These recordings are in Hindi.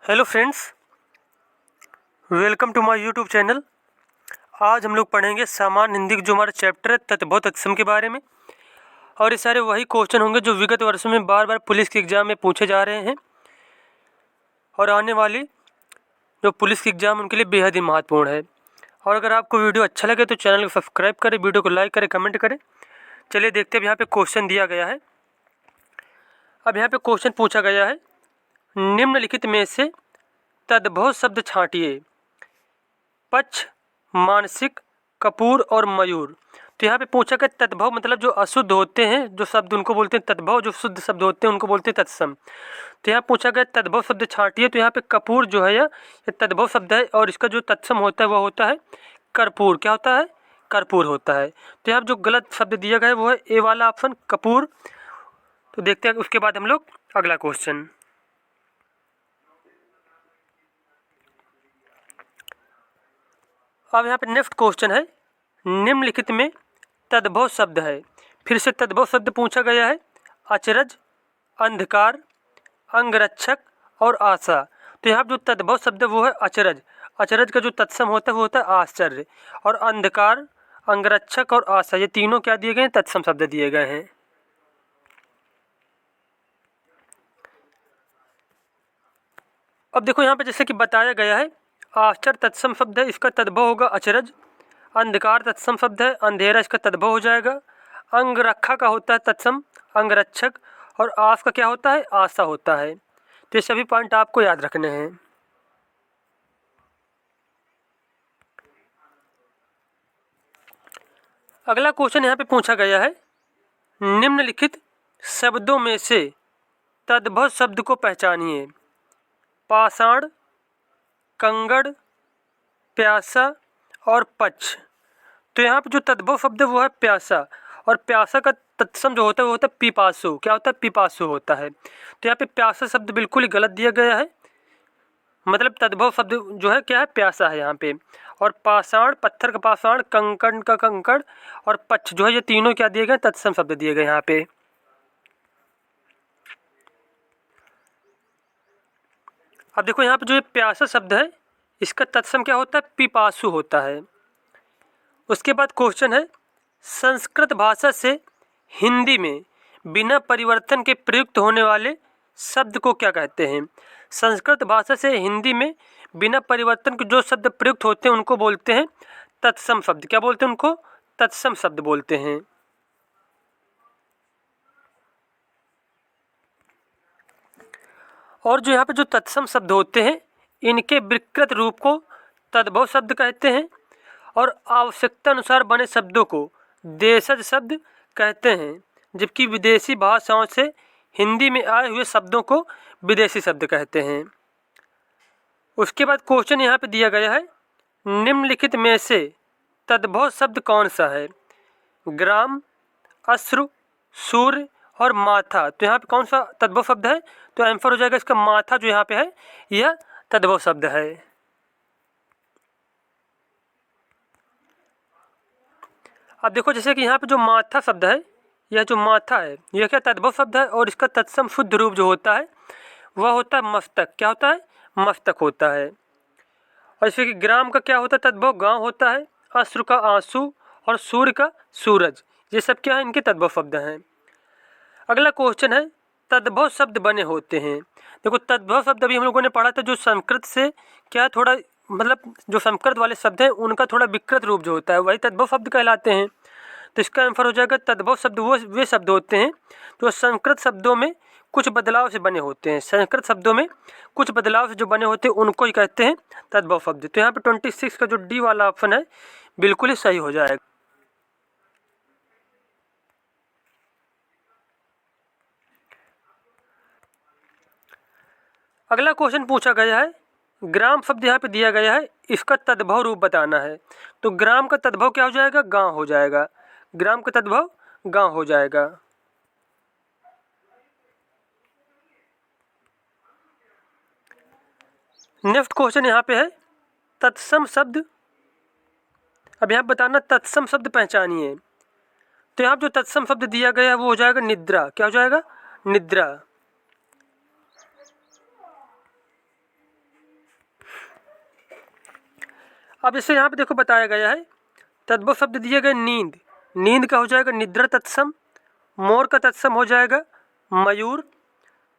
Hello friends, welcome to my YouTube channel. आज हम लोग पढ़ेंगे सामान्य हिंदी का जो हमारा चैप्टर है तत्भव तत्सम के बारे में। और ये सारे वही क्वेश्चन होंगे जो विगत वर्षों में बार बार पुलिस के एग्ज़ाम में पूछे जा रहे हैं और आने वाली जो पुलिस की एग्ज़ाम उनके लिए बेहद ही महत्वपूर्ण है। और अगर आपको वीडियो अच्छा लगे तो चैनल को सब्सक्राइब करें, वीडियो को लाइक करें, कमेंट करें। चलिए देखते हैं, यहाँ पे क्वेश्चन दिया गया है। अब यहाँ पे क्वेश्चन पूछा गया है, निम्नलिखित में से तद्भव शब्द छांटिए। पक्ष, मानसिक, कपूर और मयूर। तो यहाँ पे पूछा गया तद्भव मतलब जो अशुद्ध होते हैं जो शब्द उनको बोलते हैं तद्भव, जो शुद्ध शब्द होते हैं उनको बोलते हैं तत्सम। तो यहाँ पूछा गया तद्भव शब्द छांटिए। तो यहाँ पे कपूर जो है ये तद्भव शब्द है और इसका जो तत्सम होता है वह होता है कर्पूर। क्या होता है? कर्पूर होता है। तो यहाँ जो गलत शब्द दिया गया है वो है ए वाला ऑप्शन कपूर। तो देखते हैं उसके बाद हम लोग अगला क्वेश्चन। अब यहाँ पे नेक्स्ट क्वेश्चन है, निम्नलिखित में तद्भव शब्द है। फिर से तद्भव शब्द पूछा गया है, अचरज, अंधकार, अंगरक्षक और आशा। तो यहाँ जो तद्भव शब्द वो है अचरज। अचरज का जो तत्सम होता है वो होता है आश्चर्य। और अंधकार, अंगरक्षक और आशा ये तीनों क्या दिए गए हैं? तत्सम शब्द दिए गए हैं। अब देखो यहाँ पे जैसे कि बताया गया है, आश्चर्य तत्सम शब्द है, इसका तद्भव होगा अचरज। अंधकार तत्सम शब्द है, अंधेरा इसका तद्भव हो जाएगा। अंगरक्षा का होता है तत्सम अंगरक्षक। और आस का क्या होता है? आशा होता है। तो ये सभी पॉइंट आपको याद रखने हैं। अगला क्वेश्चन यहाँ पे पूछा गया है, निम्नलिखित शब्दों में से तद्भव शब्द को पहचानिए। पाषाण, कंगड़, प्यासा और पक्ष। तो यहाँ पे जो तद्भव शब्द है वो है प्यासा। और प्यासा का तत्सम जो होता है वो होता है पिपासु। क्या होता है? पिपासु होता है। तो यहाँ पे प्यासा शब्द बिल्कुल ही गलत दिया गया है। मतलब तद्भव शब्द जो है क्या है? प्यासा है यहाँ पे। और पाषाण, पत्थर का पाषाण, कंकड़ का कंकड़ और पक्ष जो है ये तीनों क्या दिए गए? तत्सम शब्द दिए गए यहाँ पे। अब देखो यहाँ पे जो ये प्यासा शब्द है इसका तत्सम क्या होता है? पिपासु होता है। उसके बाद क्वेश्चन है, संस्कृत भाषा से हिंदी में बिना परिवर्तन के प्रयुक्त होने वाले शब्द को क्या कहते हैं? संस्कृत भाषा से हिंदी में बिना परिवर्तन के जो शब्द प्रयुक्त होते हैं उनको बोलते हैं तत्सम शब्द। क्या बोलते हैं उनको? तत्सम शब्द बोलते हैं। और जो यहाँ पे जो तत्सम शब्द होते हैं इनके विकृत रूप को तद्भव शब्द कहते हैं। और आवश्यकता अनुसार बने शब्दों को देशज शब्द कहते हैं। जबकि विदेशी भाषाओं से हिंदी में आए हुए शब्दों को विदेशी शब्द कहते हैं। उसके बाद क्वेश्चन यहाँ पे दिया गया है, निम्नलिखित में से तद्भव शब्द कौन सा है? ग्राम, अश्रु, सूर्य और माथा। तो यहाँ पे कौन सा तद्भव शब्द है? तो आंसर हो जाएगा इसका माथा जो यहाँ पे है यह तद्भव शब्द है। अब देखो जैसे कि यहाँ पे जो माथा शब्द है, यह जो माथा है यह क्या तद्भव शब्द है और इसका तत्सम शुद्ध रूप जो होता है वह होता है मस्तक। क्या होता है? मस्तक होता है। और जैसे कि ग्राम का क्या होता है तद्भव? गांव होता है। अश्रु का आंसू और सूर्य का सूरज। ये सब क्या है? इनके तद्भव शब्द हैं। अगला क्वेश्चन है, तद्भव शब्द बने होते हैं। देखो तद्भव शब्द अभी हम लोगों ने पढ़ा था जो संस्कृत से क्या थोड़ा मतलब जो संस्कृत वाले शब्द हैं उनका थोड़ा विकृत रूप जो होता है वही तद्भव शब्द कहलाते हैं। तो इसका आंसर हो जाएगा तद्भव शब्द वो वे शब्द होते हैं जो संस्कृत शब्दों में कुछ बदलाव से बने होते हैं। संस्कृत शब्दों में कुछ बदलाव से जो बने होते हैं उनको ही कहते हैं तद्भव शब्द। तो यहाँ पे 26 का जो डी वाला ऑप्शन है बिल्कुल ही सही हो जाएगा। अगला क्वेश्चन पूछा गया है, ग्राम शब्द यहाँ पे दिया गया है इसका तद्भव रूप बताना है। तो ग्राम का तद्भव क्या हो जाएगा? गांव हो जाएगा। ग्राम का तद्भव गांव हो जाएगा। नेक्स्ट क्वेश्चन यहाँ पे है, तत्सम शब्द। अब यहाँ बताना तत्सम शब्द पहचानिए। तो यहाँ जो तत्सम शब्द दिया गया है वो हो जाएगा निद्रा। क्या हो जाएगा? निद्रा। अब जैसे यहाँ पे देखो बताया गया है, तद्भव शब्द दिए गए नींद, नींद का हो जाएगा निद्रा तत्सम, मोर का तत्सम हो जाएगा मयूर,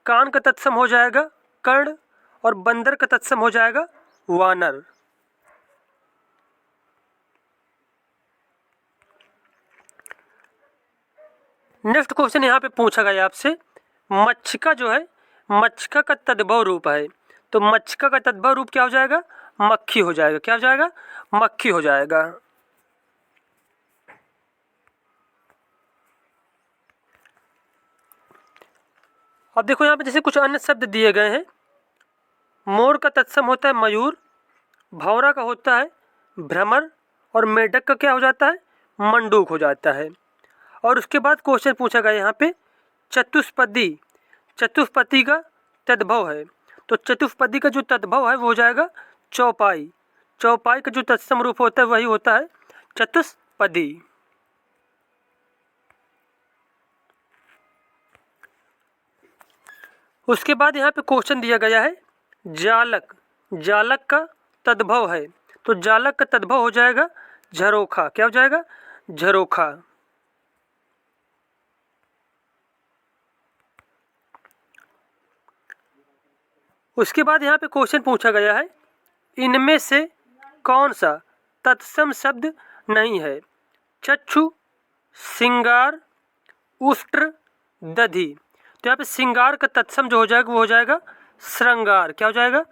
कान का तत्सम हो जाएगा कर्ण, और बंदर का तत्सम हो जाएगा वानर। नेक्स्ट क्वेश्चन यहाँ पे पूछा गया आपसे, मच्छका जो है, मच्छका का तद्भव रूप है, तो मच्छका का तद्भव रूप क्या हो जाएगा? मक्खी हो जाएगा। क्या हो जाएगा? मक्खी हो जाएगा। अब देखो यहाँ पे जैसे कुछ अन्य शब्द दिए गए हैं, मोर का तत्सम होता है मयूर, भौरा का होता है भ्रमर, और मेढक का क्या हो जाता है? मंडूक हो जाता है। और उसके बाद क्वेश्चन पूछा गया यहाँ पे, चतुष्पदी, चतुष्पदी का तद्भव है, तो चतुष्पदी का जो तद्भव है वो हो जाएगा चौपाई, चौपाई का जो तत्सम रूप होता है वही होता है चतुष्पदी। उसके बाद यहाँ पे क्वेश्चन दिया गया है, जालक, जालक का तद्भव है, तो जालक का तद्भव हो जाएगा झरोखा। क्या हो जाएगा? झरोखा। उसके बाद यहाँ पे क्वेश्चन पूछा गया है, इनमें से कौन सा तत्सम शब्द नहीं है? चक्षु, सिंगार, उष्ट्र, दधि। तो यहाँ पे सिंगार का तत्सम जो हो जाएगा वो हो जाएगा श्रृंगार। क्या हो जाएगा?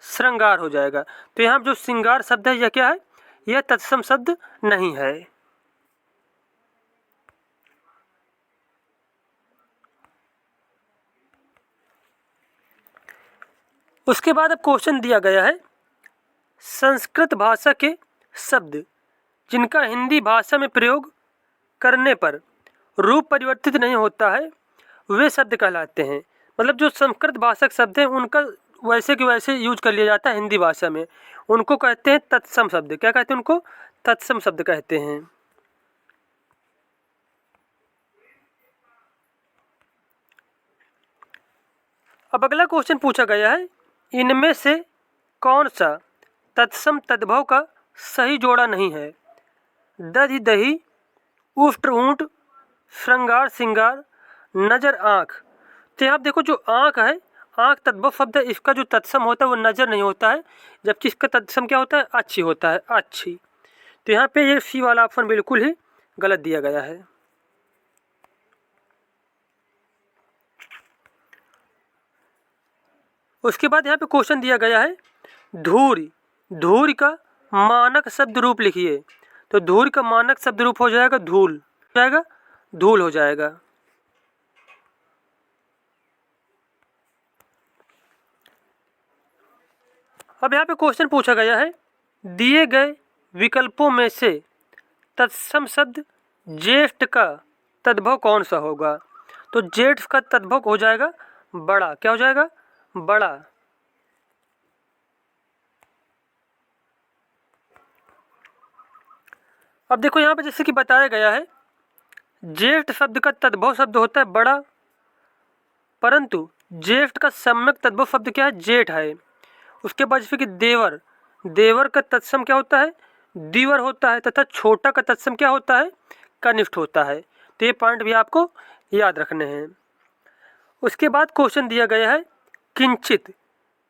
श्रृंगार हो जाएगा। तो यहाँ जो सिंगार शब्द है यह क्या है? यह तत्सम शब्द नहीं है। उसके बाद अब क्वेश्चन दिया गया है, संस्कृत भाषा के शब्द जिनका हिंदी भाषा में प्रयोग करने पर रूप परिवर्तित नहीं होता है वे शब्द कहलाते हैं। मतलब जो संस्कृत भाषा के शब्द हैं उनका वैसे के वैसे यूज कर लिया जाता है हिंदी भाषा में, उनको कहते हैं तत्सम शब्द। क्या कहते हैं उनको? तत्सम शब्द कहते हैं। अब अगला क्वेश्चन पूछा गया है, इनमें से कौन सा तत्सम तद्भव का सही जोड़ा नहीं है? दधि दही, उष्ट्र ऊंट, श्रृंगार सिंगार, नजर आँख। तो यहाँ देखो जो आँख है, आँख तद्भव शब्द है, इसका जो तत्सम होता है वो नजर नहीं होता है, जबकि इसका तत्सम क्या होता है? अच्छी होता है, अच्छी। तो यहाँ पे ये सी वाला ऑप्शन बिल्कुल ही गलत दिया गया है। उसके बाद यहाँ पे क्वेश्चन दिया गया है, धूरी, धूरी का मानक शब्द रूप लिखिए। तो धूरी का मानक शब्द रूप हो जाएगा धूल। हो जाएगा धूल हो जाएगा। अब यहाँ पे क्वेश्चन पूछा गया है, दिए गए विकल्पों में से तत्सम शब्द ज्येष्ठ का तद्भव कौन सा होगा? तो ज्येष्ठ का तद्भव हो जाएगा बड़ा। क्या हो जाएगा? बड़ा। अब देखो यहाँ पे जैसे कि बताया गया है, ज्येष्ठ शब्द का तद्भव शब्द होता है बड़ा, परंतु ज्येष्ठ का सम्यक तद्भव शब्द क्या है? जेठ है। उसके बाद जैसे कि देवर, देवर का तत्सम क्या होता है? दीवर होता है, तथा छोटा का तत्सम क्या होता है? कनिष्ठ होता है। तो ये पॉइंट भी आपको याद रखने हैं। उसके बाद क्वेश्चन दिया गया है, किंचित,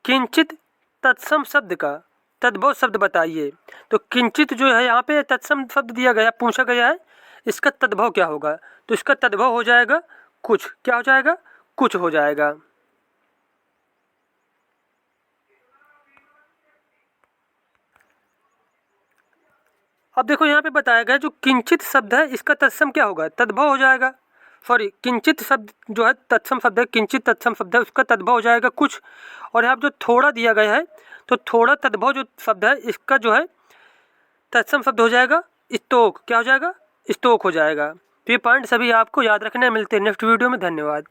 किंचित तत्सम शब्द का तद्भव शब्द बताइए। तो किंचित जो है यहाँ पे तत्सम शब्द दिया गया, पूछा गया है इसका तद्भव क्या होगा? तो इसका तद्भव हो जाएगा कुछ। क्या हो जाएगा? कुछ हो जाएगा। अब देखो यहाँ पे बताया गया जो किंचित शब्द है इसका तत्सम क्या होगा? तद्भव हो जाएगा। सॉरी, किंचित शब्द जो है तत्सम शब्द है, किंचित तत्सम शब्द है, उसका तद्भव हो जाएगा कुछ। और यहाँ जो थोड़ा दिया गया है, तो थोड़ा तद्भव जो शब्द है इसका जो है तत्सम शब्द हो जाएगा स्तोक। क्या हो जाएगा? स्तोक हो जाएगा। तो ये पॉइंट सभी आपको याद रखने मिलते हैं नेक्स्ट वीडियो में। धन्यवाद।